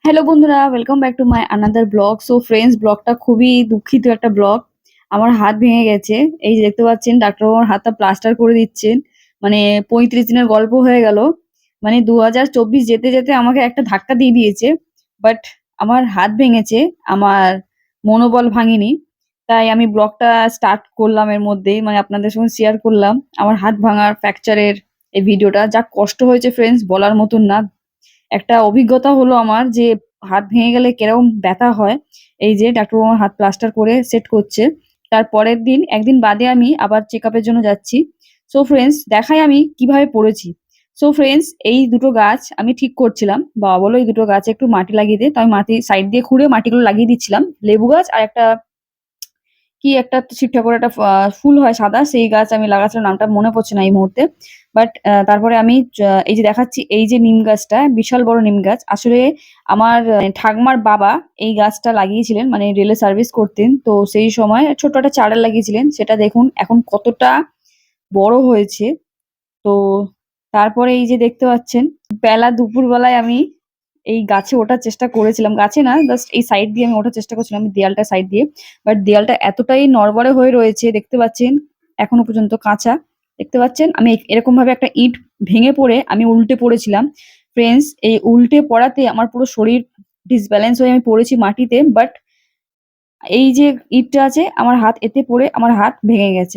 Hello বন্ধুরা, welcome back to my another blog. So friends, ব্লগটা খুবই দুঃখিত একটা ব্লগ। আমার হাত ভেঙে গেছে। এই যে দেখতে পাচ্ছেন, ডাক্তারবাবু আমার হাতটা প্লাস্টার করে দিচ্ছেন। মানে ৩৫ দিনের গল্প হয়ে গেল। মানে ২০২৪ যেতে যেতে আমাকে একটা ধাক্কা দিয়ে দিয়েছে। বাট আমার হাত ভেঙেছে, আমার মনোবল ভাঙেনি। তাই আমি ব্লগটা স্টার্ট করলাম এর মধ্যেই, মানে আপনাদের সঙ্গে শেয়ার করলাম আমার হাত ভাঙার ফ্র্যাকচারের এই ভিডিওটা। যা কষ্ট হয়েছে ফ্রেন্ডস, বলার মতন না। একটা অভিজ্ঞতা হলো আমার যে হাত ভেঙে গেলে কিরকম ব্যথা হয়। এই যে ডাক্তারবাবু আমার হাত প্লাস্টার করে সেট করছে। তার পরের দিন, একদিন বাদে আমি আবার চেকআপের জন্য যাচ্ছি। সো ফ্রেন্ডস, দেখাই আমি কিভাবে পড়েছি। সো ফ্রেন্ডস, এই দুটো গাছ আমি ঠিক করছিলাম। বাবা বলল এই দুটো গাছে একটু মাটি লাগিয়ে দে। তো আমি মাটি সাইড দিয়ে খুঁড়ে মাটিগুলো লাগিয়ে দিচ্ছিলাম। লেবু গাছ আর একটা কি একটা শিব ঠাকুরের একটা ফুল হয় সাদা, সেই গাছ আমি লাগাচ্ছিলাম, নামটা মনে পড়ছে না এই মুহূর্তে। বাট তারপরে আমি এই যে দেখাচ্ছি, এই যে নিম গাছটা বিশাল বড় নিম গাছ। আসলে আমার ঠাকমার বাবা এই গাছটা লাগিয়েছিলেন, মানে রেলে সার্ভিস করতেন, তো সেই সময় ছোট্ট একটা চারা লাগিয়েছিলেন। সেটা দেখুন এখন কতটা বড় হয়েছে। তো তারপরে এই যে দেখতে পাচ্ছেন, বেলা দুপুর বেলায় আমি এই গাছে ওঠার চেষ্টা করেছিলাম। গাছে না, জাস্ট এই সাইড দিয়ে আমি ওঠার চেষ্টা করছিলাম, দেয়ালটা সাইড দিয়ে। বাট দেয়ালটা এতটাই নড়বড়ে হয়ে রয়েছে, দেখতে পাচ্ছেন এখনো পর্যন্ত কাঁচা। দেখতে পাচ্ছেন আমি এরকম ভাবে একটা ইট ভেঙে পড়ে আমি উল্টে পড়েছিলাম। ফ্রেন্ডস, এই উল্টে পড়াতে আমার পুরো শরীর ডিসব্যালেন্স হয়ে আমি পড়েছি মাটিতে। বাট এই যে ইটটা আছে, আমার হাত এতে পড়ে আমার হাত ভেঙে গেছে।